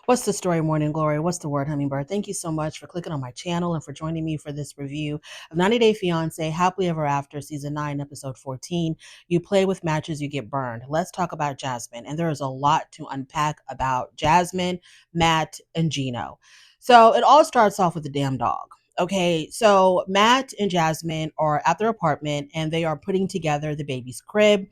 What's the story, Morning Glory? What's the word, Hummingbird? Thank you so much for clicking on my channel and for joining me for this review of 90 Day Fiancé Happily Ever After, Season 9, Episode 14. You play with matches, you get burned. Let's talk about Jasmine. And there is a lot to unpack about Jasmine, Matt, and Gino. So it all starts off with the damn dog. Okay, so Matt and Jasmine are at their apartment and they are putting together the baby's crib,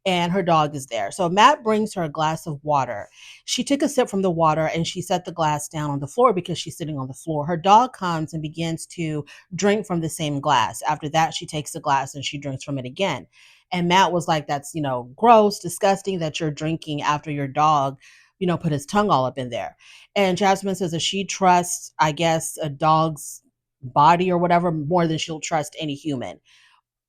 and her dog is there. So Matt brings her a glass of water. She took a sip from the water and she set the glass down on the floor because she's sitting on the floor. Her dog comes and begins to drink from the same glass. After that, she takes the glass and she drinks from it again. And Matt was like, that's, gross, disgusting that you're drinking after your dog, put his tongue all up in there. And Jasmine says that she trusts, I guess, a dog's body or whatever more than she'll trust any human.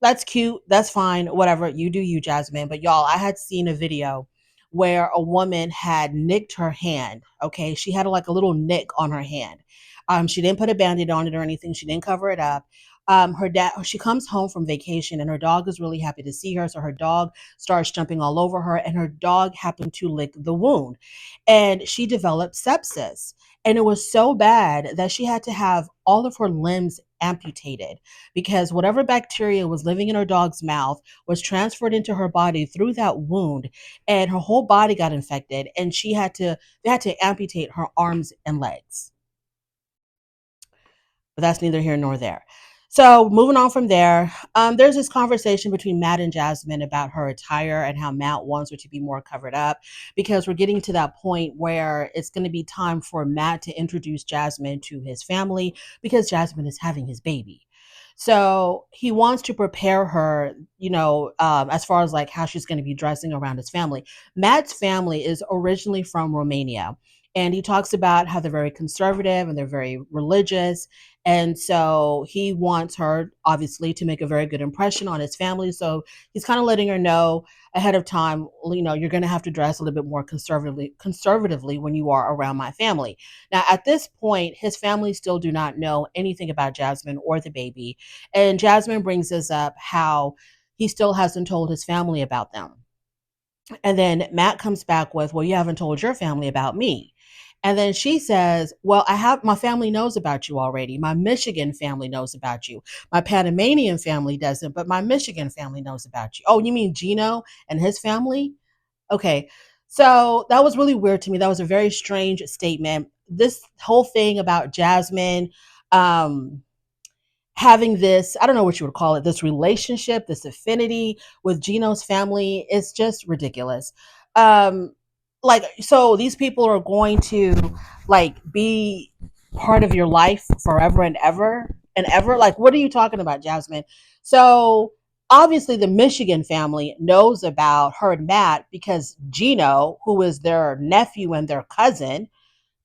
That's cute. That's fine. Whatever. You do you, Jasmine. But y'all, I had seen a video where a woman had nicked her hand. Okay. She had like a little nick on her hand. She didn't put a band-aid on it or anything. She didn't cover it up. Her dad, she comes home from vacation and her dog is really happy to see her. So her dog starts jumping all over her and her dog happened to lick the wound and she developed sepsis. And it was so bad that she had to have all of her limbs amputated because whatever bacteria was living in her dog's mouth was transferred into her body through that wound and her whole body got infected and they had to amputate her arms and legs. But that's neither here nor there. So moving on from there, there's this conversation between Matt and Jasmine about her attire and how Matt wants her to be more covered up because we're getting to that point where it's going to be time for Matt to introduce Jasmine to his family because Jasmine is having his baby. So he wants to prepare her, as far as like how she's going to be dressing around his family. Matt's family is originally from Romania. And he talks about how they're very conservative and they're very religious. And so he wants her, obviously, to make a very good impression on his family. So he's kind of letting her know ahead of time, you're going to have to dress a little bit more conservatively when you are around my family. Now, at this point, his family still do not know anything about Jasmine or the baby. And Jasmine brings this up how he still hasn't told his family about them. And then Matt comes back with, well, you haven't told your family about me. And then she says, well, my family knows about you already. My Michigan family knows about you. My Panamanian family doesn't, but my Michigan family knows about you. Oh, you mean Gino and his family? Okay. So that was really weird to me. That was a very strange statement. This whole thing about Jasmine, um, having this, I don't know what you would call it, this relationship, this affinity with Gino's family is just ridiculous. Um, so these people are going to like be part of your life forever and ever. Like, what are you talking about, Jasmine? So obviously the Michigan family knows about her and Matt because Gino, who is their nephew and their cousin,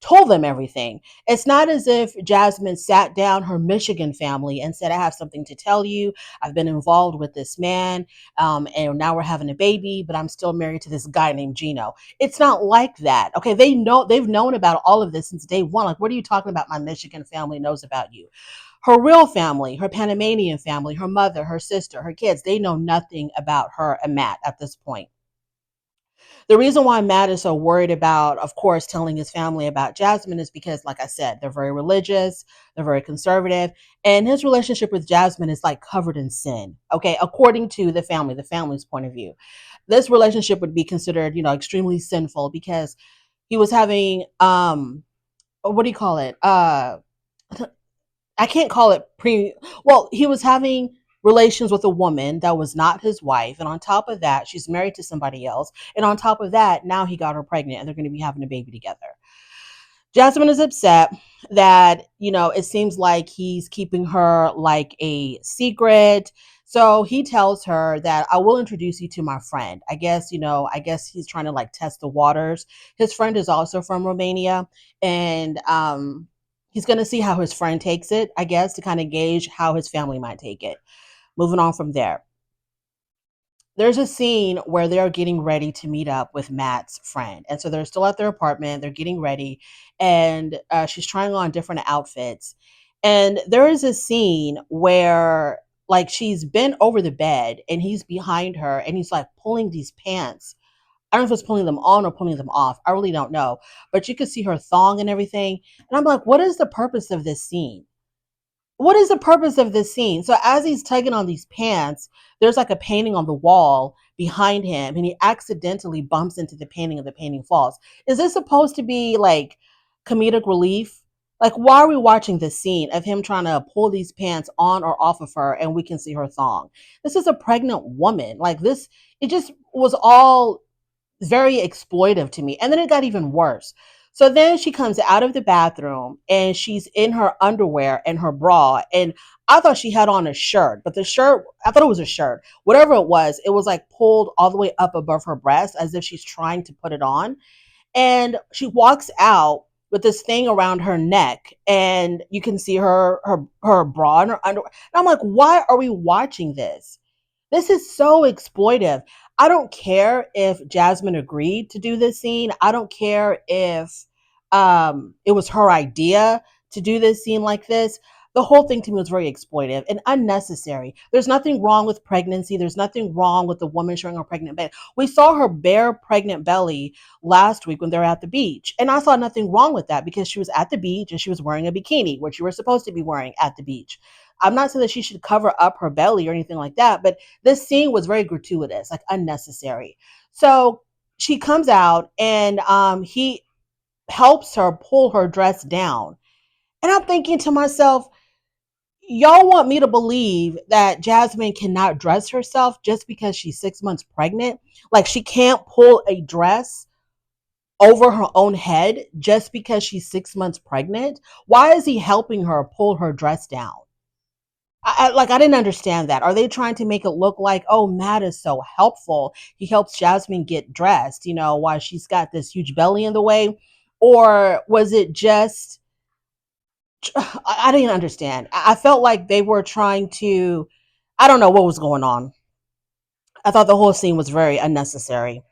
told them everything. It's not as if Jasmine sat down her Michigan family and said, I have something to tell you. I've been involved with this man, and now we're having a baby, but I'm still married to this guy named Gino. It's not like that. Okay, they've known about all of this since day one. Like, what are you talking about? My Michigan family knows about you. Her real family, her Panamanian family, her mother, her sister, her kids, they know nothing about her and Matt at this point. The reason why Matt is so worried about, of course, telling his family about Jasmine is because, like I said, they're very religious, they're very conservative, and his relationship with Jasmine is like covered in sin. Okay, according to the family's point of view, this relationship would be considered, extremely sinful because he was having, what do you call it? I can't call it well, he was having relations with a woman that was not his wife. And on top of that, she's married to somebody else. And on top of that, now he got her pregnant and they're going to be having a baby together. Jasmine is upset that, it seems like he's keeping her like a secret. So he tells her that I will introduce you to my friend. I guess he's trying to like test the waters. His friend is also from Romania. And he's going to see how his friend takes it, I guess, to kind of gauge how his family might take it. Moving on from there, there's a scene where they're getting ready to meet up with Matt's friend. And so they're still at their apartment, they're getting ready, and she's trying on different outfits. And there is a scene where, like, she's bent over the bed and he's behind her and he's like pulling these pants I don't know if it's pulling them on or pulling them off. I really don't know. But you could see her thong and everything. And I'm like, what is the purpose of this scene? What is the purpose of this scene? So as he's tugging on these pants, there's like a painting on the wall behind him, and he accidentally bumps into the painting and the painting falls. Is this supposed to be like comedic relief? Like, why are we watching this scene of him trying to pull these pants on or off of her and we can see her thong? This is a pregnant woman. Like, this, it just was all very exploitive to me. And then it got even worse. So then she comes out of the bathroom and she's in her underwear and her bra. And I thought she had on a shirt, but the shirt, I thought it was a shirt. Whatever it was like pulled all the way up above her breast as if she's trying to put it on. And she walks out with this thing around her neck and you can see her bra and her underwear. And I'm like, why are we watching this? This is so exploitive. I don't care if Jasmine agreed to do this scene. I don't care if it was her idea to do this scene like this. The whole thing to me was very exploitive and unnecessary. There's nothing wrong with pregnancy. There's nothing wrong with the woman showing her pregnant belly. We saw her bare pregnant belly last week when they were at the beach. And I saw nothing wrong with that because she was at the beach and she was wearing a bikini, which you were supposed to be wearing at the beach. I'm not saying that she should cover up her belly or anything like that, but this scene was very gratuitous, like unnecessary. So she comes out and he helps her pull her dress down. And I'm thinking to myself, y'all want me to believe that Jasmine cannot dress herself just because she's 6 months pregnant? Like she can't pull a dress over her own head just because she's 6 months pregnant? Why is he helping her pull her dress down? I didn't understand that. Are they trying to make it look like, oh, Matt is so helpful? He helps Jasmine get dressed, while she's got this huge belly in the way? Or was it just, I didn't understand. I felt like they were trying to, I don't know what was going on. I thought the whole scene was very unnecessary.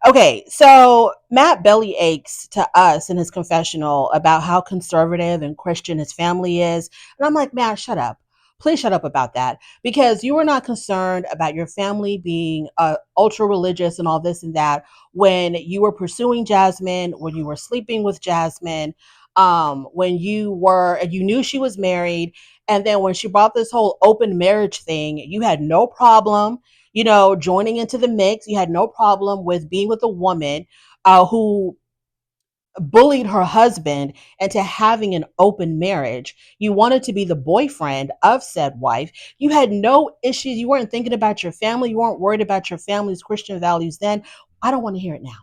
Okay, so Matt belly aches to us in his confessional about how conservative and Christian his family is. And I'm like, Matt, shut up. Please shut up about that because you were not concerned about your family being ultra religious and all this and that when you were pursuing Jasmine, when you were sleeping with Jasmine, when you knew she was married. And then when she brought this whole open marriage thing, you had no problem joining into the mix. You had no problem with being with a woman who bullied her husband into having an open marriage. You wanted to be the boyfriend of said wife. You had no issues. You weren't thinking about your family. You weren't worried about your family's Christian values then. I don't want to hear it now.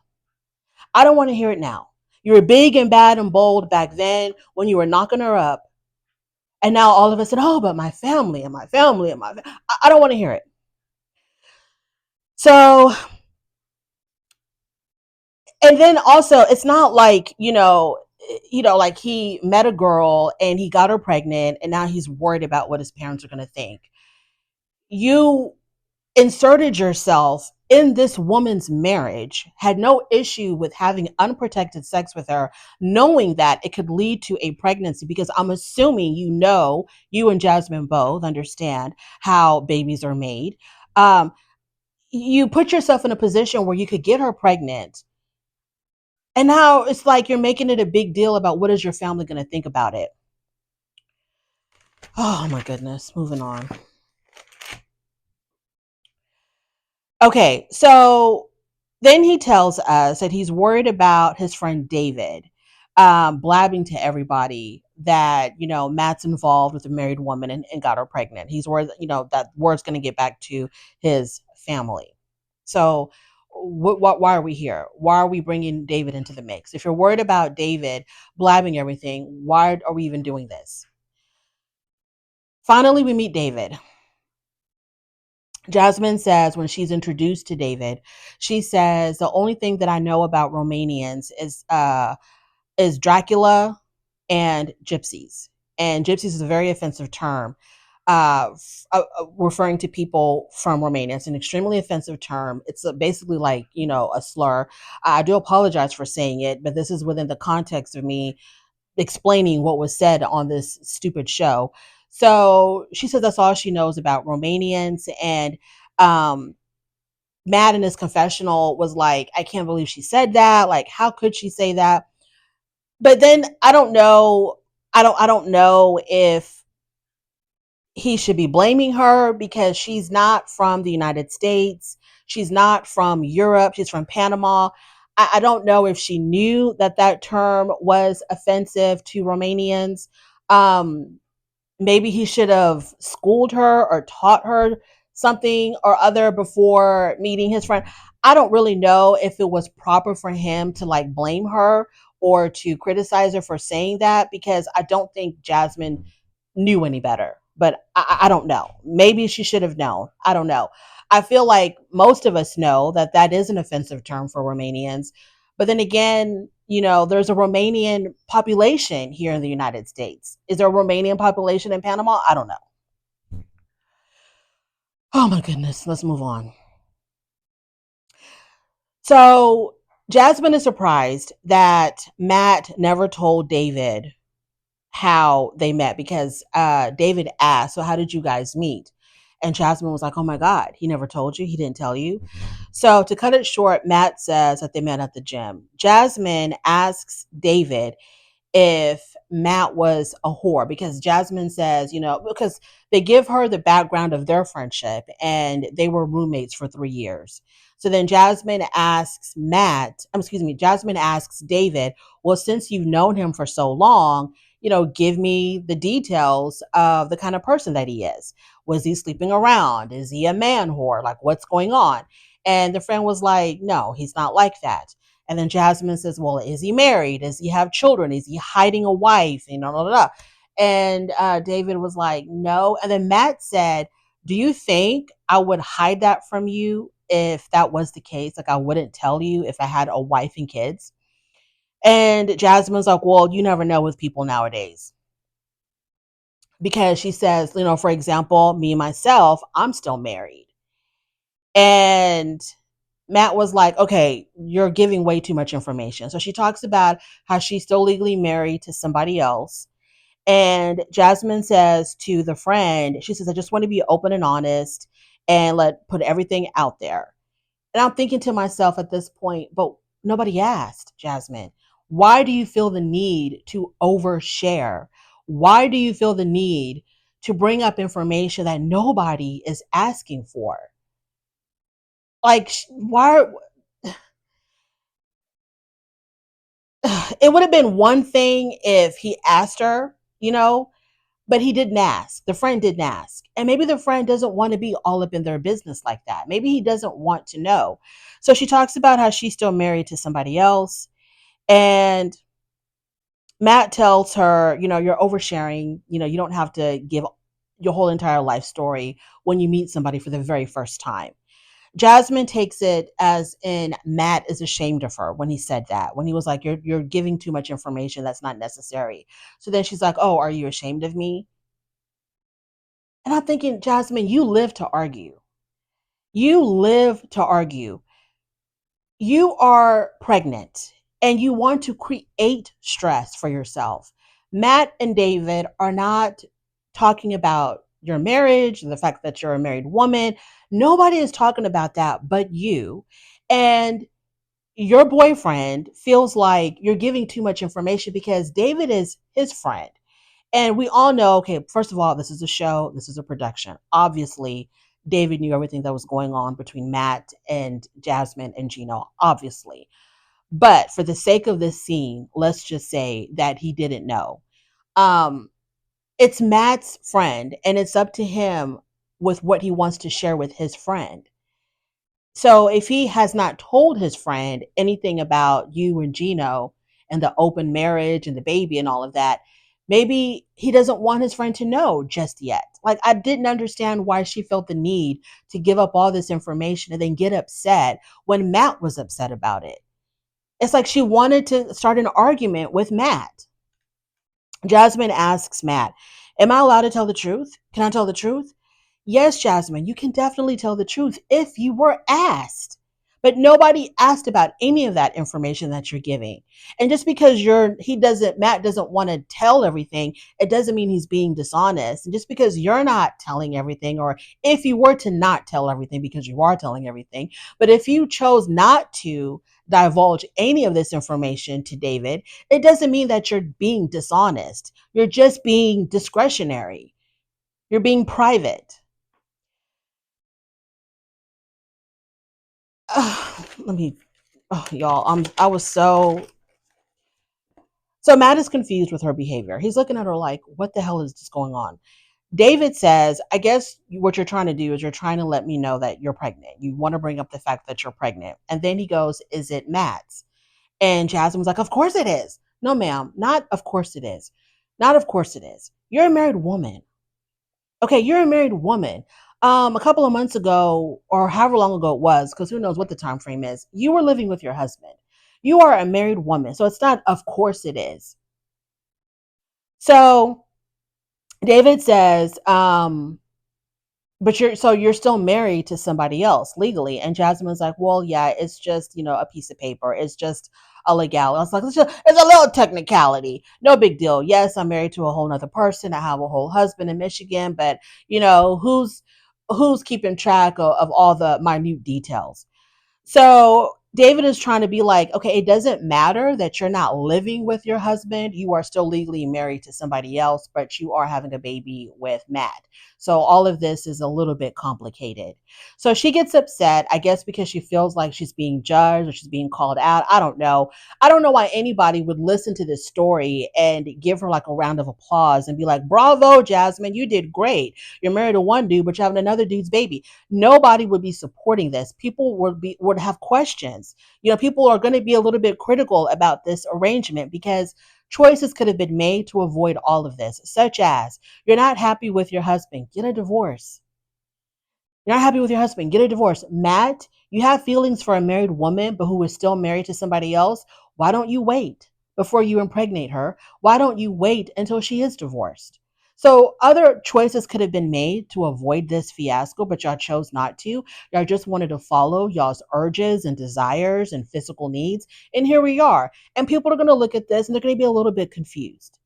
I don't want to hear it now. You were big and bad and bold back then when you were knocking her up. And now all of a sudden, oh, but my family and my family and I don't want to hear it. So and then also it's not like like he met a girl and he got her pregnant and now he's worried about what his parents are going to think. You inserted yourself in this woman's marriage, had no issue with having unprotected sex with her, knowing that it could lead to a pregnancy, because I'm assuming you and Jasmine both understand how babies are made. You put yourself in a position where you could get her pregnant. And now it's like you're making it a big deal about what is your family going to think about it. Oh my goodness. Moving on. Okay, so then he tells us that he's worried about his friend David blabbing to everybody that, Matt's involved with a married woman and got her pregnant. He's worried, that word's going to get back to his family. So why are we here? Why are we bringing David into the mix? If you're worried about David blabbing everything, why are we even doing this? Finally, we meet David. Jasmine says when she's introduced to David, she says the only thing that I know about Romanians is Dracula and gypsies. And gypsies is a very offensive term, referring to people from Romania. It's an extremely offensive term. It's basically like a slur. I do apologize for saying it, but this is within the context of me explaining what was said on this stupid show. So she says that's all she knows about Romanians. And Matt in his confessional was like, I can't believe she said that. Like, how could she say that? But then I don't know. I don't know if he should be blaming her because she's not from the United States. She's not from Europe. She's from Panama. I don't know if she knew that that term was offensive to Romanians. Um, Maybe he should have schooled her or taught her something or other before meeting his friend. I don't really know if it was proper for him to like blame her or to criticize her for saying that because I don't think Jasmine knew any better. But I don't know. Maybe she should have known. I don't know. I feel like most of us know that that is an offensive term for Romanians. But then again, there's a Romanian population here in the United States. Is there a Romanian population in Panama? I don't know. Oh my goodness. Let's move on. So Jasmine is surprised that Matt never told David how they met because David asked, so how did you guys meet? And Jasmine was like, oh my God, he never told you. He didn't tell you. So to cut it short, Matt says that they met at the gym. Jasmine asks David if Matt was a whore because Jasmine says, because they give her the background of their friendship and they were roommates for 3 years. So then Jasmine asks David, well, since you've known him for so long, give me the details of the kind of person that he is. Was he sleeping around? Is he a man whore? Like, what's going on? And the friend was like, no, he's not like that. And then Jasmine says, well, is he married? Does he have children? Is he hiding a wife? Blah, blah, blah. And David was like, no. And then Matt said, do you think I would hide that from you if that was the case? Like, I wouldn't tell you if I had a wife and kids. And Jasmine's like, well, you never know with people nowadays. Because she says, for example, me myself, I'm still married. And Matt was like, okay, you're giving way too much information. So she talks about how she's still legally married to somebody else. And Jasmine says to the friend, she says, I just want to be open and honest and put everything out there. And I'm thinking to myself at this point, but nobody asked, Jasmine. Why do you feel the need to overshare? Why do you feel the need to bring up information that nobody is asking for? Like, why? It would have been one thing if he asked her, but he didn't ask. The friend didn't ask. And maybe the friend doesn't want to be all up in their business like that. Maybe he doesn't want to know. So she talks about how she's still married to somebody else. And Matt tells her, you're oversharing. You don't have to give your whole entire life story when you meet somebody for the very first time. Jasmine takes it as in Matt is ashamed of her when he said that, when he was like, you're giving too much information that's not necessary. So then she's like, oh, are you ashamed of me? And I'm thinking, Jasmine, you live to argue. You live to argue. You are pregnant and you want to create stress for yourself. Matt and David are not talking about your marriage and the fact that you're a married woman. Nobody is talking about that but you. And your boyfriend feels like you're giving too much information because David is his friend. And we all know, okay, first of all, this is a show, this is a production. Obviously, David knew everything that was going on between Matt and Jasmine and Gino, obviously. But for the sake of this scene, let's just say that he didn't know. Um, it's Matt's friend, and it's up to him with what he wants to share with his friend. So if he has not told his friend anything about you and Gino and the open marriage and the baby and all of that, maybe he doesn't want his friend to know just yet. Like, I didn't understand why she felt the need to give up all this information and then get upset when Matt was upset about it. It's like she wanted to start an argument with Matt. Jasmine asks Matt, am I allowed to tell the truth? Can I tell the truth? Yes, Jasmine, you can definitely tell the truth if you were asked. But nobody asked about any of that information that you're giving. And just because Matt doesn't want to tell everything, it doesn't mean he's being dishonest. And just because you're not telling everything, or if you were to not tell everything, because you are telling everything, but if you chose not to divulge any of this information to David, it doesn't mean that you're being dishonest. You're just being discretionary. You're being private. Let me, oh, y'all, I was so Matt is confused with her behavior. He's looking at her like, what the hell is this going on? David says, I guess what you're trying to do is you're trying to let me know that you're pregnant. You want to bring up the fact that you're pregnant. And then he goes, is it Matt's? And Jasmine was like, of course it is. No, ma'am, not of course it is. Not of course it is. You're a married woman. Okay, you're a married woman. A couple of months ago, or however long ago it was, because who knows what the time frame is, you were living with your husband. You are a married woman. So it's not, of course it is. So David says, but you're still married to somebody else legally. And Jasmine's like, well, yeah, it's just, a piece of paper. It's just a legality. I was like, it's a little technicality. No big deal. Yes, I'm married to a whole nother person. I have a whole husband in Michigan, but who's keeping track of all the minute details? So David is trying to be like, okay, it doesn't matter that you're not living with your husband. You are still legally married to somebody else, but you are having a baby with Matt. So all of this is a little bit complicated. So she gets upset, I guess, because she feels like she's being judged or she's being called out. I don't know. I don't know why anybody would listen to this story and give her like a round of applause and be like, bravo, Jasmine, you did great. You're married to one dude, but you're having another dude's baby. Nobody would be supporting this. People would have questions. People are going to be a little bit critical about this arrangement because choices could have been made to avoid all of this, such as you're not happy with your husband, get a divorce. You're not happy with your husband, get a divorce. Matt, you have feelings for a married woman, but who is still married to somebody else. Why don't you wait before you impregnate her? Why don't you wait until she is divorced? So other choices could have been made to avoid this fiasco, but y'all chose not to. Y'all just wanted to follow y'all's urges and desires and physical needs. And here we are. And people are going to look at this and they're going to be a little bit confused.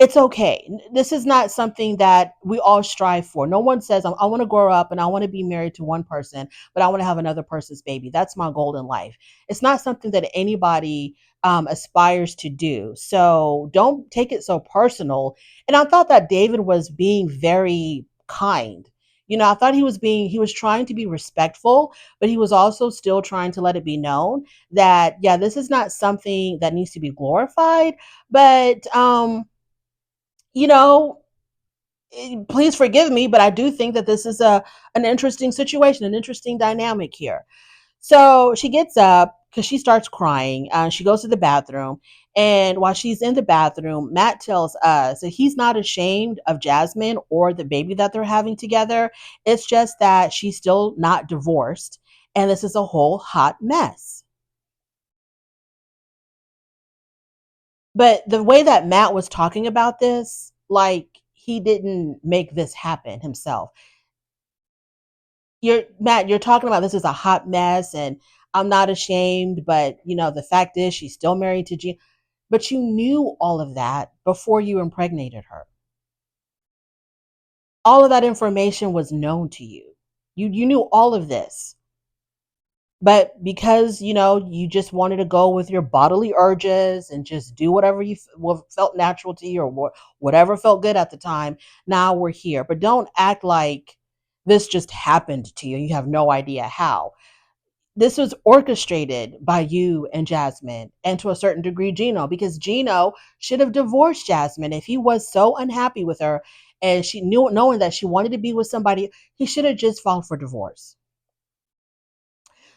It's okay. This is not something that we all strive for. No one says, I want to grow up and I want to be married to one person, but I want to have another person's baby. That's my goal in life. It's not something that anybody aspires to do. So don't take it so personal. And I thought that David was being very kind. I thought he was trying to be respectful, but he was also still trying to let it be known that, yeah, this is not something that needs to be glorified, but, you know, please forgive me, but I do think that this is an interesting situation, an interesting dynamic here. So she gets up because she starts crying. She goes to the bathroom. And while she's in the bathroom, Matt tells us that he's not ashamed of Jasmine or the baby that they're having together. It's just that she's still not divorced. And this is a whole hot mess. But the way that Matt was talking about this, like he didn't make this happen himself. You're talking about this is a hot mess and I'm not ashamed, but the fact is she's still married to Gino. But you knew all of that before you impregnated her. All of that information was known to you. You knew all of this. But because you just wanted to go with your bodily urges and just do whatever what felt natural to you, or whatever felt good at the time, now we're here. But don't act like this just happened to you. You have no idea how. This was orchestrated by you and Jasmine, and to a certain degree Gino, because Gino should have divorced Jasmine if he was so unhappy with her, and she knew, knowing that she wanted to be with somebody, he should have just filed for divorce.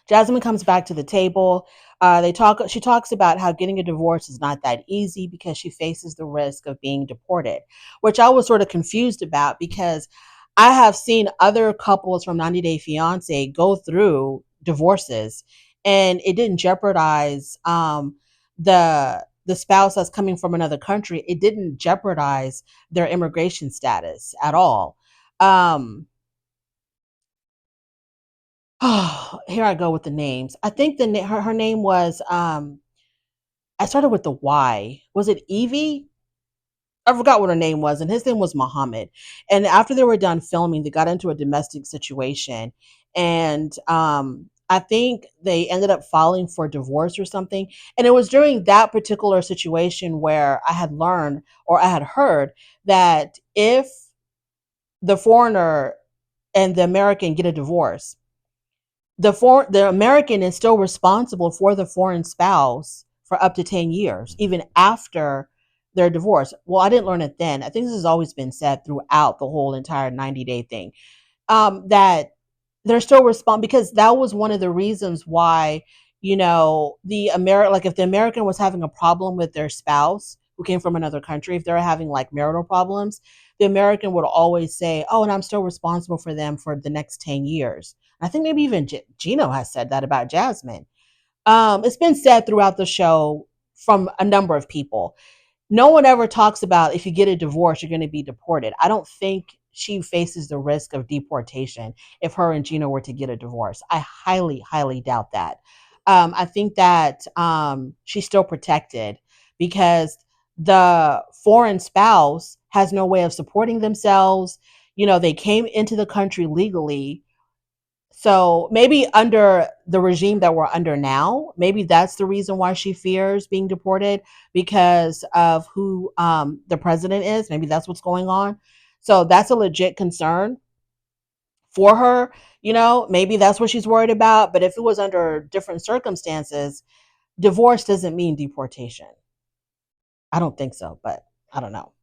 Jasmine comes back to the table. They talk. She talks about how getting a divorce is not that easy because she faces the risk of being deported, which I was sort of confused about because I have seen other couples from 90 Day Fiance go through divorces, and it didn't jeopardize the spouse that's coming from another country. It didn't jeopardize their immigration status at all. Um, Oh, here I go with the names. I think her name was I started with the Y. Was it Evie? I forgot what her name was, and his name was Muhammad. And after they were done filming, they got into a domestic situation, and I think they ended up filing for divorce or something. And it was during that particular situation where I had learned or I had heard that if the foreigner and the American get a divorce, the American is still responsible for the foreign spouse for up to 10 years, even after their divorce. Well, I didn't learn it then. I think this has always been said throughout the whole entire 90-day thing. That they're still respond because that was one of the reasons why, the American, like if the American was having a problem with their spouse who came from another country, if they're having like marital problems, the American would always say, "Oh, and I'm still responsible for them for the next 10 years." I think maybe even Gino has said that about Jasmine. It's been said throughout the show from a number of people. No one ever talks about if you get a divorce, you're going to be deported. I don't think she faces the risk of deportation if her and Gino were to get a divorce. I highly, highly doubt that. I think that she's still protected because the foreign spouse has no way of supporting themselves. They came into the country legally, so maybe under the regime that we're under now, maybe that's the reason why she fears being deported because of who the president is. Maybe that's what's going on. So that's a legit concern for her. Maybe that's what she's worried about. But if it was under different circumstances, divorce doesn't mean deportation. I don't think so, but I don't know.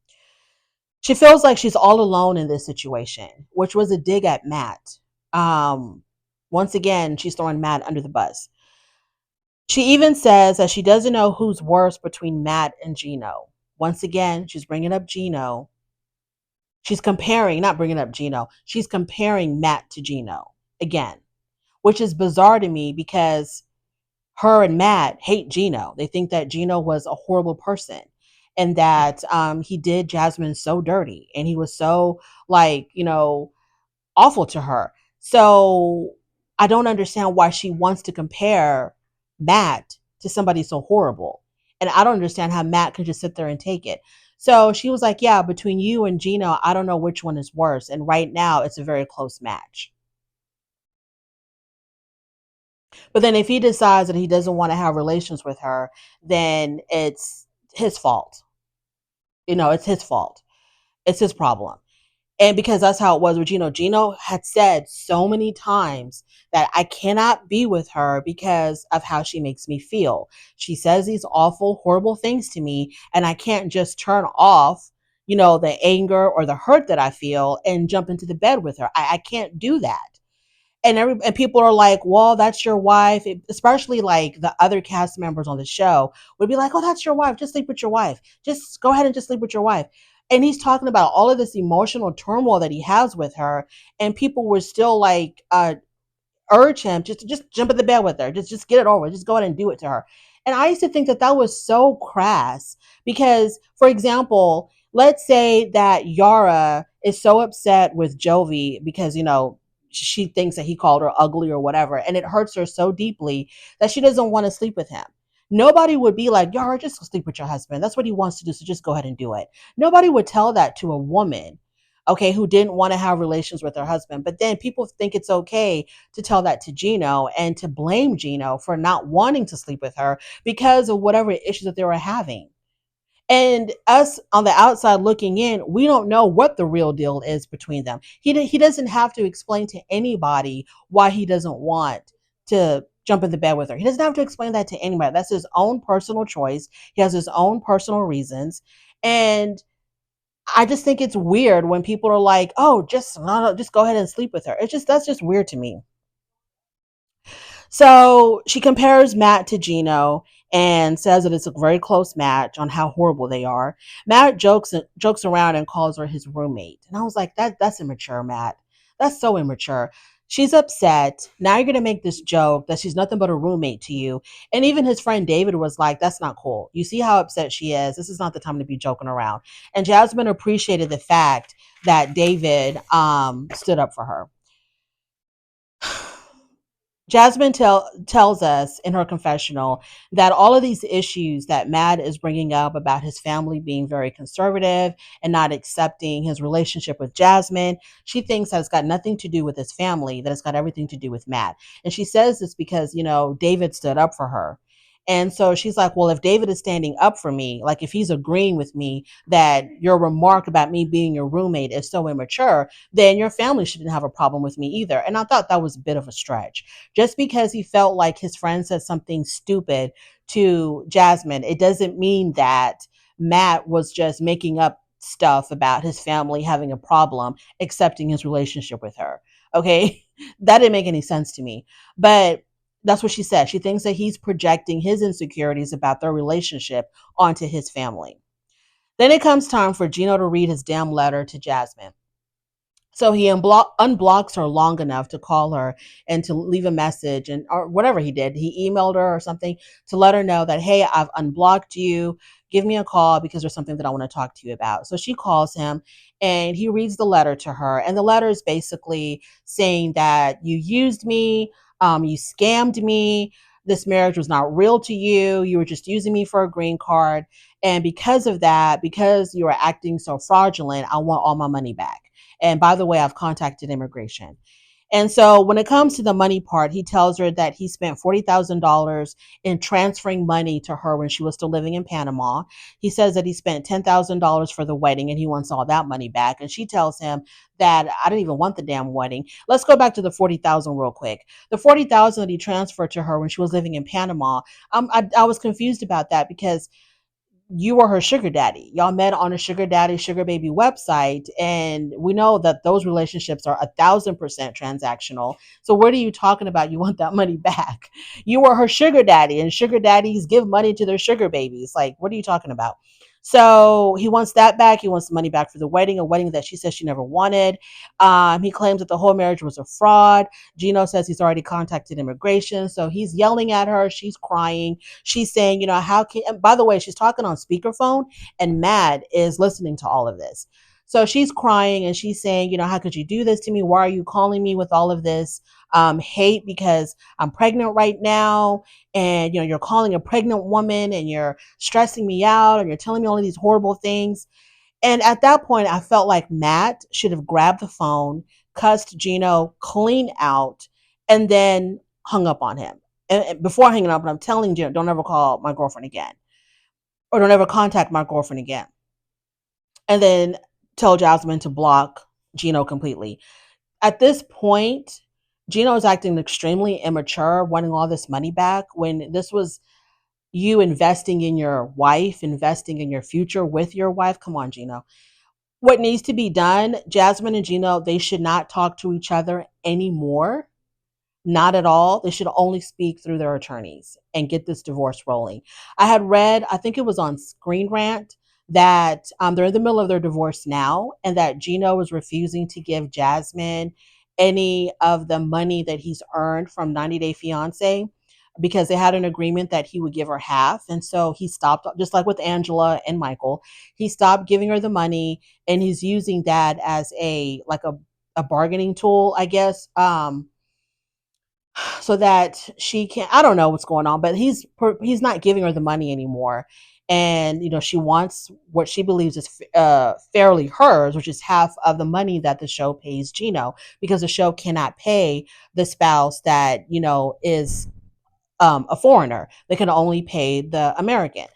She feels like she's all alone in this situation, which was a dig at Matt. Um, Once again, she's throwing Matt under the bus. She even says that she doesn't know who's worse between Matt and Gino. Once again, she's bringing up Gino. She's comparing, not bringing up Gino, she's comparing Matt to Gino again, which is bizarre to me because her and Matt hate Gino. They think that Gino was a horrible person and that he did Jasmine so dirty and he was so, like, awful to her. So I don't understand why she wants to compare Matt to somebody so horrible. And I don't understand how Matt can just sit there and take it. So she was like, "Yeah, between you and Gino, I don't know which one is worse. And right now, it's a very close match." But then if he decides that he doesn't want to have relations with her, then it's his fault. It's his fault. It's his problem. And because that's how it was with Gino. Gino had said so many times that I cannot be with her because of how she makes me feel. She says these awful, horrible things to me, and I can't just turn off, the anger or the hurt that I feel and jump into the bed with her. I can't do that. And people are like, "Well, that's your wife." Especially like the other cast members on the show would be like, "Oh, that's your wife. Just sleep with your wife. Just go ahead and just sleep with your wife." And he's talking about all of this emotional turmoil that he has with her, and people were still like, urge him just jump in the bed with her, just get it over, just go ahead and do it to her. And I used to think that that was so crass because, for example, let's say that Yara is so upset with Jovi because she thinks that he called her ugly or whatever, and it hurts her so deeply that she doesn't want to sleep with him. Nobody would be like, "Yara, just sleep with your husband. That's what he wants to do, so just go ahead and do it." Nobody would tell that to a woman, okay, who didn't want to have relations with her husband. But then people think it's okay to tell that to Gino and to blame Gino for not wanting to sleep with her because of whatever issues that they were having. And us on the outside looking in, we don't know what the real deal is between them. He doesn't have to explain to anybody why he doesn't want to jump in the bed with her. He doesn't have to explain that to anybody. That's his own personal choice. He has his own personal reasons. And I just think it's weird when people are like, "Oh, just no, no, just go ahead and sleep with her." That's just weird to me. So she compares Matt to Gino and says that it's a very close match on how horrible they are. Matt jokes around and calls her his roommate, and I was like, that's immature, Matt. That's so immature. She's upset. Now you're gonna make this joke that she's nothing but a roommate to you. And even his friend David was like, "That's not cool. You see how upset she is. This is not the time to be joking around." And Jasmine appreciated the fact that David stood up for her. Jasmine tells us in her confessional that all of these issues that Matt is bringing up about his family being very conservative and not accepting his relationship with Jasmine, she thinks that it's got nothing to do with his family, that it's got everything to do with Matt. And she says this because, David stood up for her. And so she's like, well, if David is standing up for me, like if he's agreeing with me that your remark about me being your roommate is so immature, then your family shouldn't have a problem with me either. And I thought that was a bit of a stretch. Just because he felt like his friend said something stupid to Jasmine, it doesn't mean that Matt was just making up stuff about his family having a problem accepting his relationship with her. Okay. That didn't make any sense to me. But that's what she said. She thinks that he's projecting his insecurities about their relationship onto his family. Then it comes time for Gino to read his damn letter to Jasmine. So he unblocks her long enough to call her and to leave a message and or whatever he did. He emailed her or something to let her know that, hey, I've unblocked you. Give me a call because there's something that I want to talk to you about. So she calls him and he reads the letter to her. And the letter is basically saying that you used me, you scammed me. This marriage was not real to you. You were just using me for a green card. And because of that, because you are acting so fraudulent, I want all my money back. And by the way, I've contacted immigration. And so when it comes to the money part, he tells her that he spent $40,000 in transferring money to her when she was still living in Panama. He says that he spent $10,000 for the wedding and he wants all that money back. And she tells him that I didn't even want the damn wedding. Let's go back to the 40,000 real quick. The 40,000 that he transferred to her when she was living in Panama, I was confused about that because you were her sugar daddy. Y'all met on a sugar daddy, sugar baby website. And we know that those relationships are 1,000% transactional. So what are you talking about? You want that money back. You were her sugar daddy, and sugar daddies give money to their sugar babies. Like, what are you talking about? So he wants that back. He wants the money back for the wedding, a wedding that she says she never wanted. He claims that the whole marriage was a fraud. Gino says he's already contacted immigration. So he's yelling at her. She's crying. She's saying, how can, and by the way, she's talking on speakerphone and Matt is listening to all of this. So she's crying and she's saying, how could you do this to me? Why are you calling me with all of this hate because I'm pregnant right now? And, you're calling a pregnant woman and you're stressing me out and you're telling me all of these horrible things. And at that point, I felt like Matt should have grabbed the phone, cussed Gino clean out, and then hung up on him. And before hanging up, I'm telling Gino, don't ever call my girlfriend again, or don't ever contact my girlfriend again. And then tell Jasmine to block Gino completely. At this point, Gino is acting extremely immature, wanting all this money back when this was you investing in your wife, investing in your future with your wife. Come on, Gino. What needs to be done, Jasmine and Gino, they should not talk to each other anymore. Not at all. They should only speak through their attorneys and get this divorce rolling. I had read, I think it was on Screen Rant, that they're in the middle of their divorce now and that Gino was refusing to give Jasmine any of the money that he's earned from 90 Day Fiance because they had an agreement that he would give her half. And so he stopped, just like with Angela and Michael, he stopped giving her the money and he's using that as a bargaining tool, I guess. So that she can, I don't know what's going on, but he's not giving her the money anymore. And she wants what she believes is fairly hers, which is half of the money that the show pays Gino, because the show cannot pay the spouse that is a foreigner. They can only pay the American.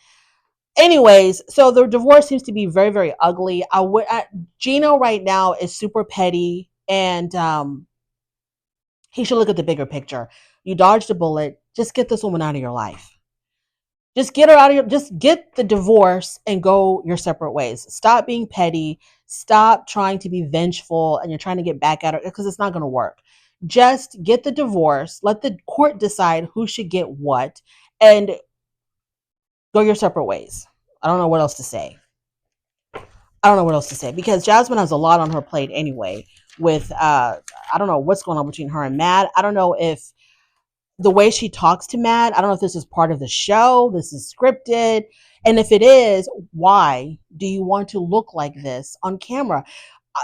Anyways, so the divorce seems to be very, very ugly. Gino right now is super petty, and he should look at the bigger picture. You dodged a bullet. Just get this woman out of your life. Just get her out of your, just get the divorce and go your separate ways. Stop being petty. Stop trying to be vengeful and you're trying to get back at her because it's not going to work. Just get the divorce. Let the court decide who should get what and go your separate ways. I don't know what else to say. I don't know what else to say because Jasmine has a lot on her plate anyway with I don't know what's going on between her and Matt. I don't know if the way she talks to Matt, I don't know if this is part of the show, this is scripted. And if it is, why do you want to look like this on camera?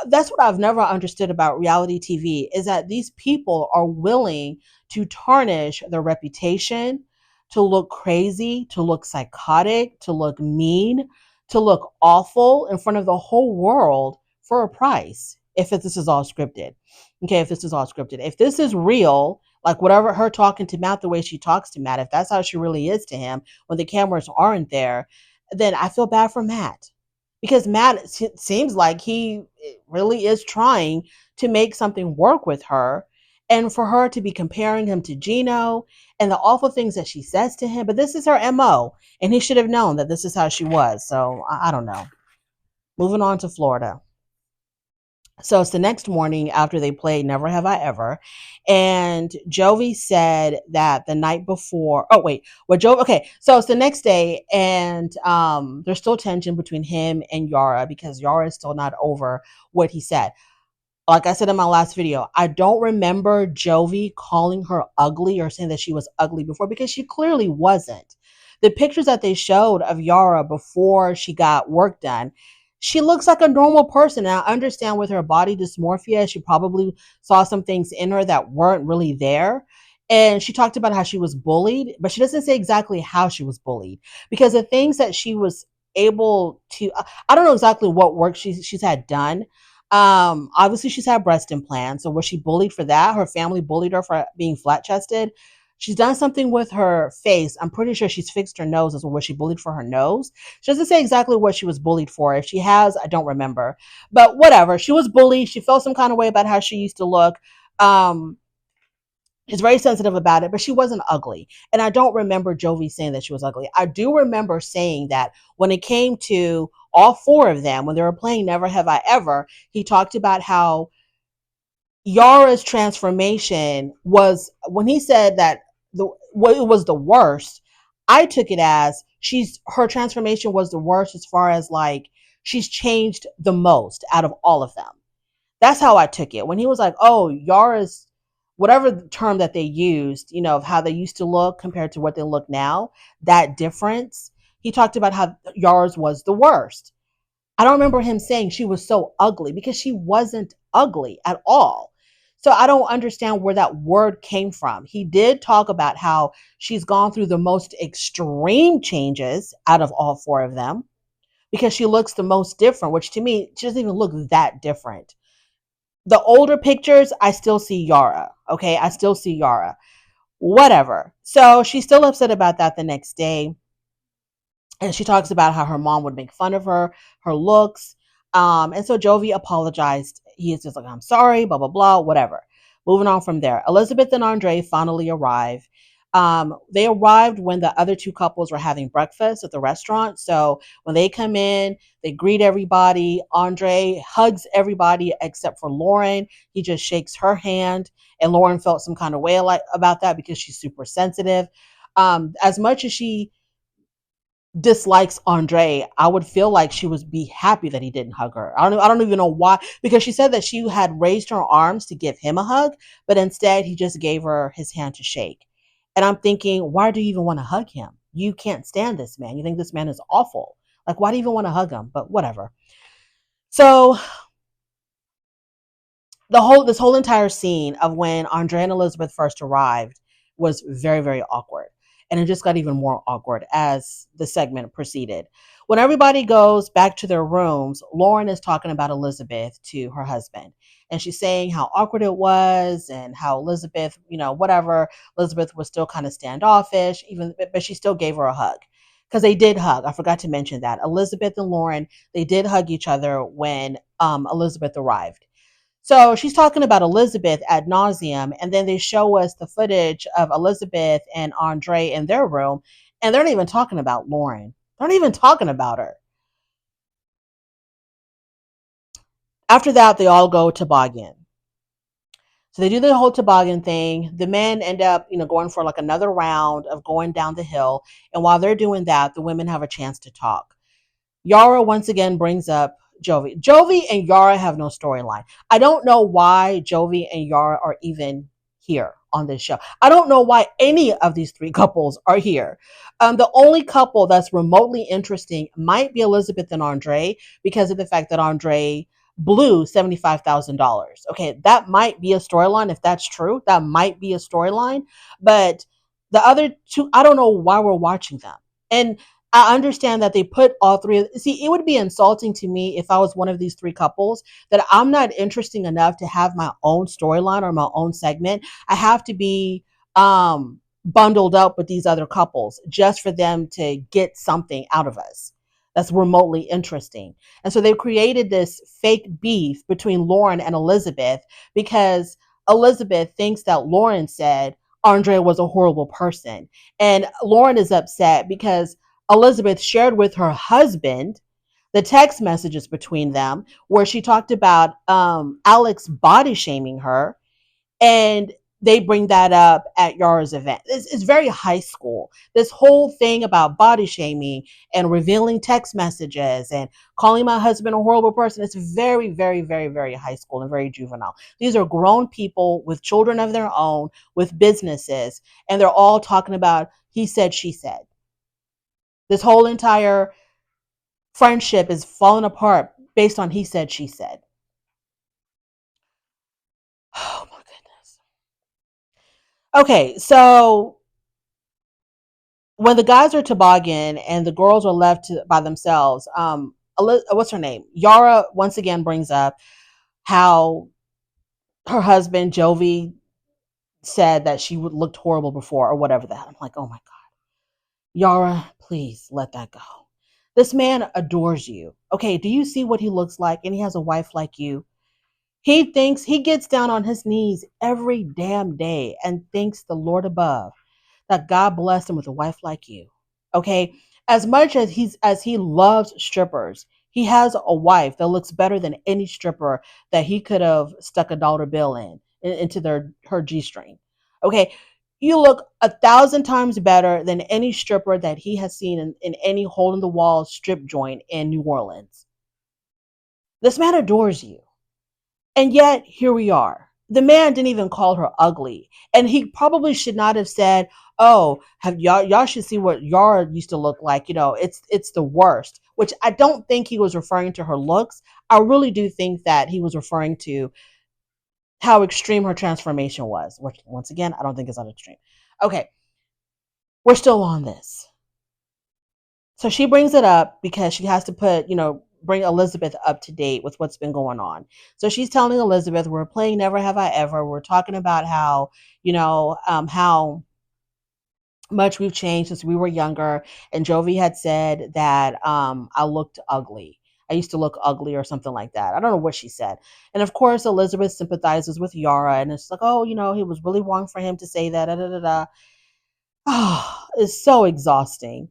That's what I've never understood about reality TV is that these people are willing to tarnish their reputation, to look crazy, to look psychotic, to look mean, to look awful in front of the whole world for a price. If this is all scripted, okay, if this is all scripted, if this is real, like whatever her talking to Matt, the way she talks to Matt, if that's how she really is to him when the cameras aren't there, then I feel bad for Matt because Matt seems like he really is trying to make something work with her. And for her to be comparing him to Gino and the awful things that she says to him, but this is her MO, and he should have known that this is how she was. So I don't know. Moving on to Florida. So it's the next morning after they played Never Have I Ever. And Jovi said that the night before, oh, wait, well, Jovi, okay. So it's the next day, and there's still tension between him and Yara because Yara is still not over what he said. Like I said in my last video, I don't remember Jovi calling her ugly or saying that she was ugly before because she clearly wasn't. The pictures that they showed of Yara before she got work done, she looks like a normal person. And I understand with her body dysmorphia, she probably saw some things in her that weren't really there. And she talked about how she was bullied, but she doesn't say exactly how she was bullied because the things that she was able to, I don't know exactly what work she's had done. Obviously she's had breast implants. So was she bullied for that? Her family bullied her for being flat chested. She's done something with her face. I'm pretty sure she's fixed her nose as well. Was she bullied for her nose? She doesn't say exactly what she was bullied for. If she has, I don't remember. But whatever. She was bullied. She felt some kind of way about how she used to look. Um, She's very sensitive about it, but she wasn't ugly. And I don't remember Jovi saying that she was ugly. I do remember saying that when it came to all four of them, when they were playing Never Have I Ever, he talked about how Yara's transformation was when he said that it was the worst. I took it as her transformation was the worst as far as like she's changed the most out of all of them. That's how I took it. When he was like, "Oh, Yara's," whatever the term that they used, of how they used to look compared to what they look now, that difference. He talked about how Yara's was the worst. I don't remember him saying she was so ugly because she wasn't ugly at all. So I don't understand where that word came from. He did talk about how she's gone through the most extreme changes out of all four of them because she looks the most different, which to me, she doesn't even look that different. The older pictures, I still see Yara. Okay, I still see Yara. Whatever. So she's still upset about that the next day. And she talks about how her mom would make fun of her looks. And so Jovi apologized. He is just like, I'm sorry, blah, blah, blah, whatever. Moving on from there. Elizabeth and Andre finally arrive. They arrived when the other two couples were having breakfast at the restaurant. So when they come in, they greet everybody. Andre hugs everybody except for Lauren. He just shakes her hand. And Lauren felt some kind of way about that because she's super sensitive. As much as she dislikes Andre, I would feel like she would be happy that he didn't hug her. I don't even know why, because she said that she had raised her arms to give him a hug, but instead he just gave her his hand to shake. And I'm thinking, why do you even want to hug him? You can't stand this man. You think this man is awful. Like, why do you even want to hug him? But whatever. So this whole entire scene of when Andre and Elizabeth first arrived was very, very awkward. And it just got even more awkward as the segment proceeded. When everybody goes back to their rooms, Lauren is talking about Elizabeth to her husband. And she's saying how awkward it was and how Elizabeth, whatever, Elizabeth was still kind of standoffish, but she still gave her a hug. Because they did hug. I forgot to mention that. Elizabeth and Lauren, they did hug each other when Elizabeth arrived. So she's talking about Elizabeth ad nauseum, and then they show us the footage of Elizabeth and Andre in their room, and they're not even talking about Lauren. They're not even talking about her. After that, they all go toboggan. So they do the whole toboggan thing. The men end up, going for like another round of going down the hill. And while they're doing that, the women have a chance to talk. Yara once again brings up Jovi. Jovi and Yara have no storyline. I don't know why Jovi and Yara are even here on this show. I don't know why any of these three couples are here. The only couple that's remotely interesting might be Elizabeth and Andre because of the fact that Andre blew $75,000. Okay, that might be a storyline. If that's true, that might be a storyline. But the other two, I don't know why we're watching them. And I understand that they put all three. See, it would be insulting to me if I was one of these three couples that I'm not interesting enough to have my own storyline or my own segment. I have to be bundled up with these other couples just for them to get something out of us that's remotely interesting. And so they've created this fake beef between Lauren and Elizabeth because Elizabeth thinks that Lauren said Andrea was a horrible person. And Lauren is upset because Elizabeth shared with her husband the text messages between them where she talked about Alex body shaming her, and they bring that up at Yara's event. It's very high school. This whole thing about body shaming and revealing text messages and calling my husband a horrible person, it's very, very, very, very high school and very juvenile. These are grown people with children of their own, with businesses, and they're all talking about he said, she said. This whole entire friendship is falling apart based on he said, she said. Oh my goodness. Okay, so when the guys are toboggan and the girls are left by themselves, what's her name? Yara once again brings up how her husband Jovi said that she would looked horrible before or whatever that. I'm like, oh my god, Yara, please let that go. This man adores you. Okay, do you see what he looks like? And he has a wife like you. He thinks he gets down on his knees every damn day and thanks the Lord above that God blessed him with a wife like you. Okay? As much as he loves strippers, he has a wife that looks better than any stripper that he could have stuck a dollar bill into her G string. Okay? You look 1,000 times better than any stripper that he has seen in any hole in the wall strip joint in New Orleans. This man adores you. And yet, here we are. The man didn't even call her ugly. And he probably should not have said, "Oh, have y'all should see what Yara used to look like. It's the worst." Which I don't think he was referring to her looks. I really do think that he was referring to how extreme her transformation was, which once again, I don't think is that extreme. Okay, we're still on this. So she brings it up because she has to bring Elizabeth up to date with what's been going on. So she's telling Elizabeth, we're playing Never Have I Ever. We're talking about how much we've changed since we were younger. And Jovi had said that I looked ugly. I used to look ugly or something like that. I don't know what she said. And of course, Elizabeth sympathizes with Yara and it's like, oh, it was really wrong for him to say that. Da, da, da, da. Oh, it's so exhausting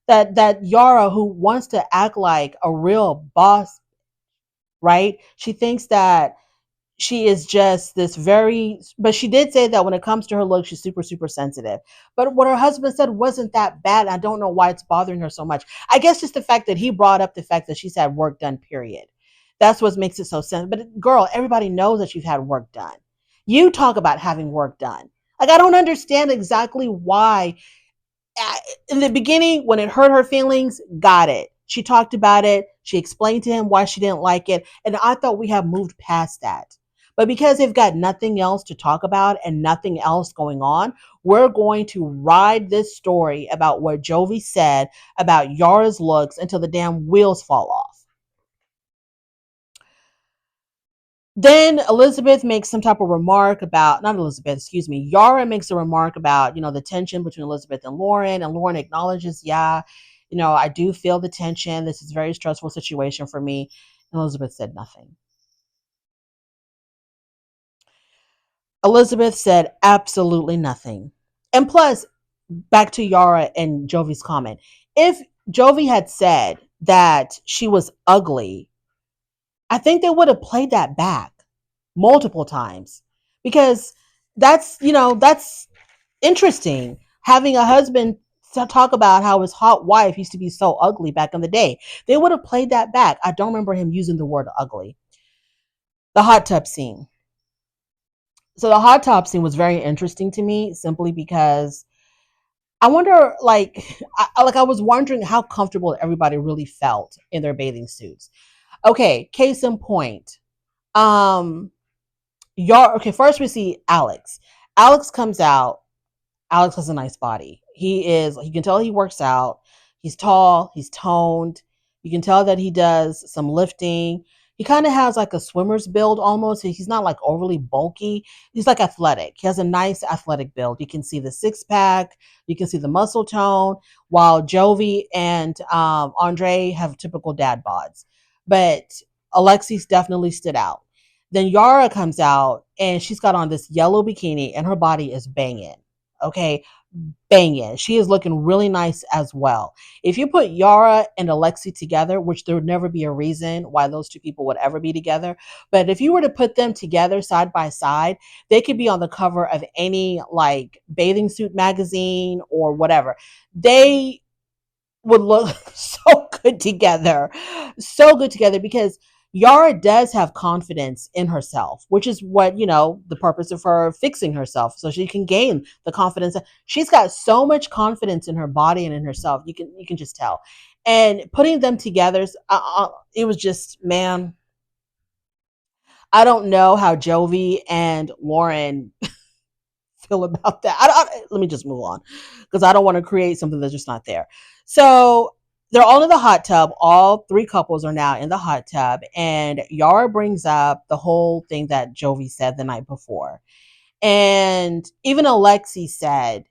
that Yara, who wants to act like a real boss, right? She thinks that she is just this but she did say that when it comes to her look, she's super, super sensitive. But what her husband said wasn't that bad. I don't know why it's bothering her so much. I guess just the fact that he brought up the fact that she's had work done, period. That's what makes it so sensitive. But girl, everybody knows that you've had work done. You talk about having work done. Like, I don't understand exactly why in the beginning, when it hurt her feelings, got it. She talked about it. She explained to him why she didn't like it. And I thought we have moved past that. But because they've got nothing else to talk about and nothing else going on, we're going to ride this story about what Jovi said about Yara's looks until the damn wheels fall off. Then Elizabeth makes some type of remark about, not Elizabeth, excuse me, Yara makes a remark about, the tension between Elizabeth and Lauren acknowledges, yeah, I do feel the tension. This is a very stressful situation for me. And Elizabeth said nothing. Elizabeth said absolutely nothing. And plus, back to Yara and Jovi's comment, if Jovi had said that she was ugly, I think they would have played that back multiple times because that's interesting. Having a husband talk about how his hot wife used to be so ugly back in the day. They would have played that back. I don't remember him using the word ugly. The hot tub scene. So the hot tub scene was very interesting to me simply because I wonder, like I was wondering how comfortable everybody really felt in their bathing suits. Okay, case in point. Um, okay, first we see Alex. Alex comes out. Alex has a nice body. You can tell he works out. He's tall, he's toned. You can tell that he does some lifting. He kind of has like a swimmer's build almost. He's not like overly bulky. He's like athletic. He has a nice athletic build. You can see the six pack, you can see the muscle tone, while Jovi and Andre have typical dad bods. But Alexis definitely stood out. Then Yara comes out and she's got on this yellow bikini and her body is banging. Okay, banging. She is looking really nice as well. If you put Yara and Alexi together, which there would never be a reason why those two people would ever be together, but if you were to put them together side by side, they could be on the cover of any like bathing suit magazine or whatever. They would look so good together. So good together because Yara does have confidence in herself, which is what, the purpose of her fixing herself so she can gain the confidence. She's got so much confidence in her body and in herself. You can just tell. And putting them together, it was just, man, I don't know how Jovi and Lauren feel about that. Let me just move on because I don't want to create something that's just not there. So they're all in the hot tub. All three couples are now in the hot tub, and Yara brings up the whole thing that Jovi said the night before, and even Alexi said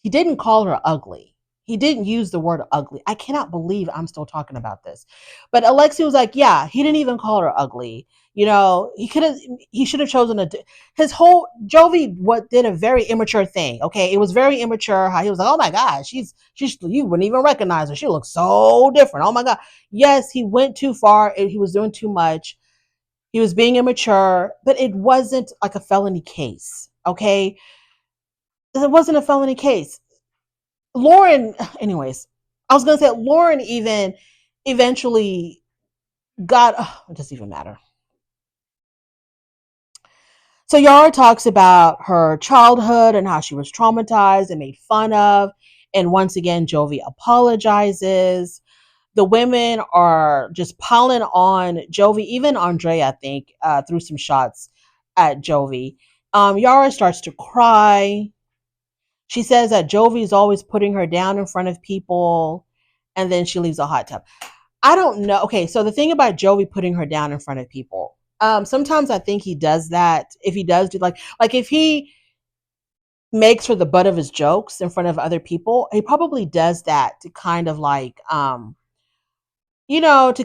he didn't call her ugly. He didn't use the word ugly. I cannot believe I'm still talking about this. But Alexi was like, yeah, he didn't even call her ugly. He should have chosen his whole Jovi what did a very immature thing. Okay. It was very immature how he was like, oh my God, she's you wouldn't even recognize her. She looks so different. Oh my God. Yes, he went too far. He was doing too much. He was being immature, but it wasn't like a felony case. Okay. It wasn't a felony case. Lauren, anyways, I was gonna say Lauren even eventually got. It doesn't even matter. So Yara talks about her childhood and how she was traumatized and made fun of, and once again, Jovi apologizes. The women are just piling on Jovi. Even Andrea, I think, threw some shots at Jovi. Yara starts to cry. She says that Jovi is always putting her down in front of people, and then she leaves a hot tub. I don't know. Okay, so the thing about Jovi putting her down in front of people, sometimes I think he does that. If he does do like if he makes her the butt of his jokes in front of other people, he probably does that to kind of like to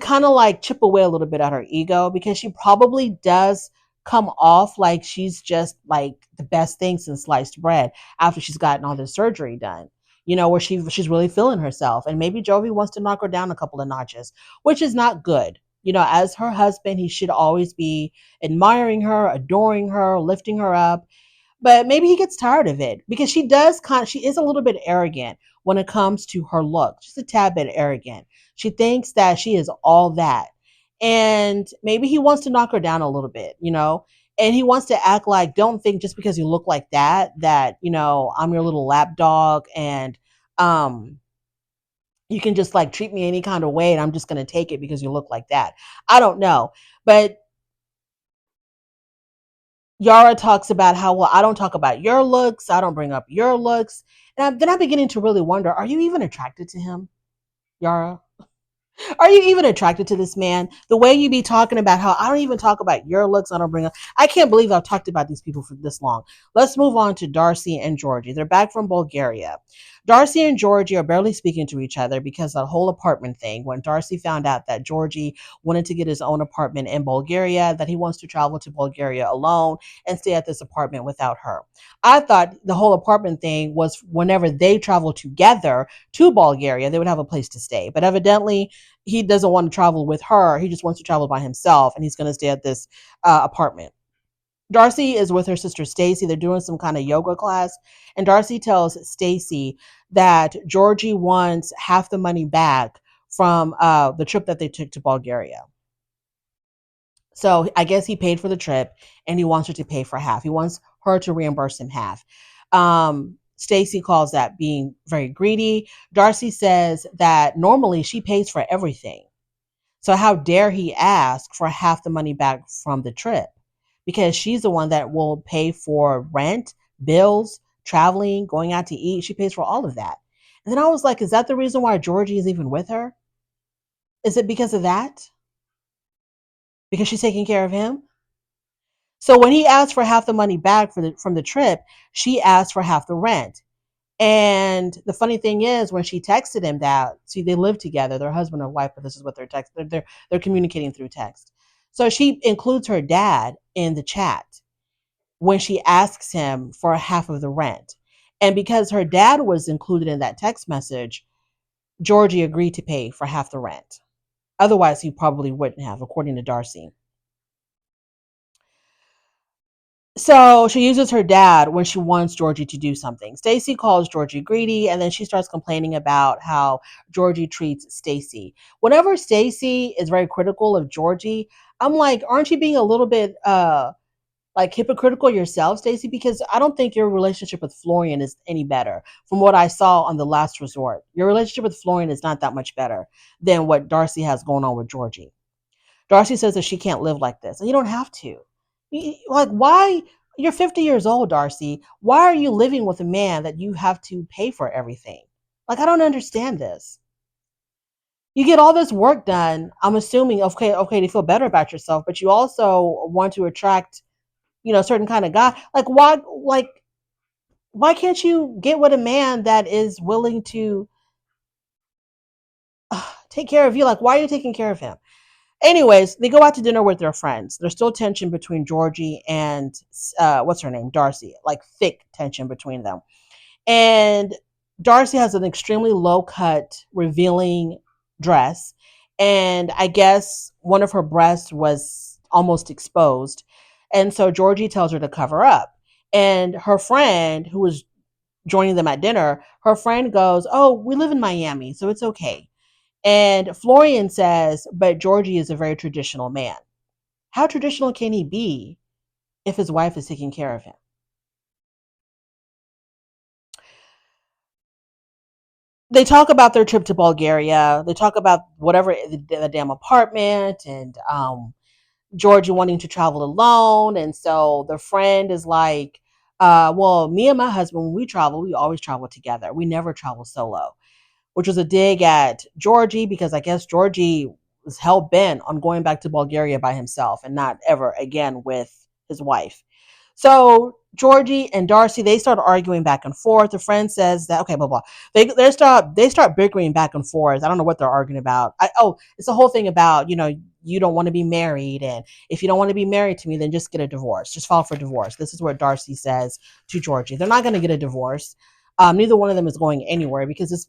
kind of like chip away a little bit at her ego because she probably does come off like she's just like the best thing since sliced bread after she's gotten all this surgery done. Where she's really feeling herself, and maybe Jovi wants to knock her down a couple of notches, which is not good. As her husband, he should always be admiring her, adoring her, lifting her up, but maybe he gets tired of it because she is a little bit arrogant when it comes to her look, just a tad bit arrogant. She thinks that she is all that, and maybe he wants to knock her down a little bit, and he wants to act like, don't think just because you look like that I'm your little lap dog, and um you can just like treat me any kind of way and I'm just going to take it because you look like that. I don't know, but Yara talks about how, well, I don't talk about your looks. I don't bring up your looks. And then I'm beginning to really wonder, are you even attracted to him, Yara? Are you even attracted to this man? The way you be talking about how I don't even talk about your looks, I don't bring up. I can't believe I've talked about these people for this long. Let's move on to Darcy and Georgie. They're back from Bulgaria. Darcy and Georgie are barely speaking to each other because that whole apartment thing. When Darcy found out that Georgie wanted to get his own apartment in Bulgaria, that he wants to travel to Bulgaria alone and stay at this apartment without her. I thought the whole apartment thing was whenever they travel together to Bulgaria, they would have a place to stay. But evidently, he doesn't want to travel with her. He just wants to travel by himself, and he's going to stay at this apartment. Darcy is with her sister Stacy. They're doing some kind of yoga class, and Darcy tells Stacy that Georgie wants half the money back from the trip that they took to Bulgaria. So I guess he paid for the trip, and he wants her to pay for half. He wants her to reimburse him half. Stacy calls that being very greedy. Darcy says that normally she pays for everything. So how dare he ask for half the money back from the trip? Because she's the one that will pay for rent, bills, traveling, going out to eat. She pays for all of that. And then I was like, is that the reason why Georgie is even with her? Is it because of that? Because she's taking care of him? So when he asked for half the money back from the trip, she asked for half the rent. And the funny thing is, when she texted him that, see, they live together, they're husband and wife, but this is what they're communicating through text. So she includes her dad in the chat when she asks him for half of the rent. And because her dad was included in that text message, Georgie agreed to pay for half the rent. Otherwise, he probably wouldn't have, according to Darcy. So she uses her dad when she wants Georgie to do something. Stacy calls Georgie greedy, and then she starts complaining about how Georgie treats Stacy. Whenever Stacy is very critical of Georgie, I'm like, aren't you being a little bit like hypocritical yourself, Stacy? Because I don't think your relationship with Florian is any better from what I saw on the last resort. Your relationship with Florian is not that much better than what Darcy has going on with Georgie. Darcy says that she can't live like this, and you don't have to. Like, why? You're 50 years old, Darcy. Why are you living with a man that you have to pay for everything? Like, I don't understand this. You get all this work done. I'm assuming, okay, to feel better about yourself, but you also want to attract, a certain kind of guy. Why can't you get with a man that is willing to take care of you? Like, why are you taking care of him? Anyways, they go out to dinner with their friends. There's still tension between Georgie and what's her name, Darcy, like thick tension between them. And Darcy has an extremely low cut, revealing dress, and I guess one of her breasts was almost exposed. And so Georgie tells her to cover up. And her friend, who was joining them at dinner, her friend goes, "Oh, we live in Miami, so it's okay." And Florian says, but Georgie is a very traditional man. How traditional can he be if his wife is taking care of him? They talk about their trip to Bulgaria. They talk about whatever the damn apartment and Georgie wanting to travel alone. And so the friend is like, well, me and my husband, when we travel, we always travel together. We never travel solo, which was a dig at Georgie because I guess Georgie was hell bent on going back to Bulgaria by himself and not ever again with his wife. So Georgie and Darcy, they start arguing back and forth. The friend says that okay, blah blah. They start bickering back and forth. I don't know what they're arguing about. It's the whole thing about you don't want to be married, and if you don't want to be married to me, then just get a divorce. Just file for divorce. This is what Darcy says to Georgie. They're not going to get a divorce. Neither one of them is going anywhere because this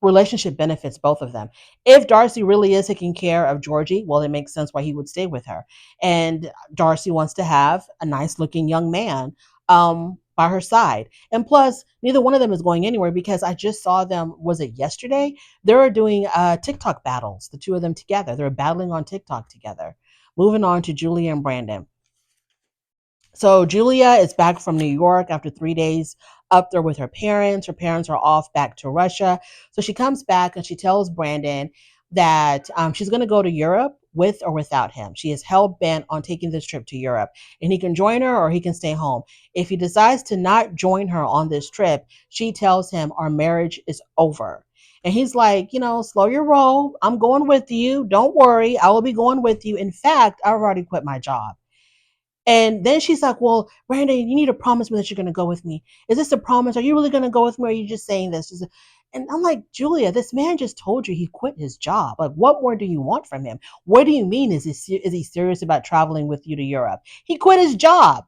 relationship benefits both of them. If Darcy really is taking care of Georgie, well, it makes sense why he would stay with her. And Darcy wants to have a nice looking young man by her side. And plus, neither one of them is going anywhere because I just saw them, was it yesterday? They were doing TikTok battles, the two of them together. They're battling on TikTok together. Moving on to Julia and Brandon. So Julia is back from New York after 3 days up there with her parents. Her parents are off back to Russia. So she comes back and she tells Brandon that she's going to go to Europe with or without him. She is hell bent on taking this trip to Europe, and he can join her or he can stay home. If he decides to not join her on this trip, she tells him our marriage is over. And he's like, slow your roll. I'm going with you. Don't worry. I will be going with you. In fact, I've already quit my job. And then she's like, well, Brandon, you need to promise me that you're going to go with me. Is this a promise? Are you really going to go with me? Or are you just saying this? And I'm like, Julia, this man just told you he quit his job. Like, what more do you want from him? What do you mean? Is he serious about traveling with you to Europe? He quit his job.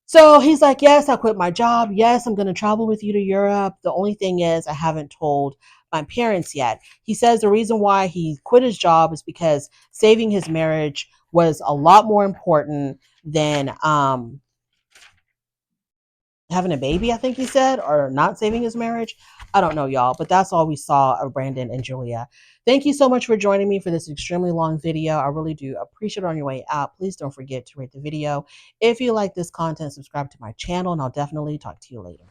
So he's like, yes, I quit my job. Yes, I'm going to travel with you to Europe. The only thing is, I haven't told my parents yet. He says the reason why he quit his job is because saving his marriage was a lot more important than having a baby, I think he said, or not saving his marriage. I don't know, y'all, but that's all we saw of Brandon and Julia. Thank you so much for joining me for this extremely long video. I really do appreciate it. On your way out, please don't forget to rate the video. If you like this content, subscribe to my channel, and I'll definitely talk to you later.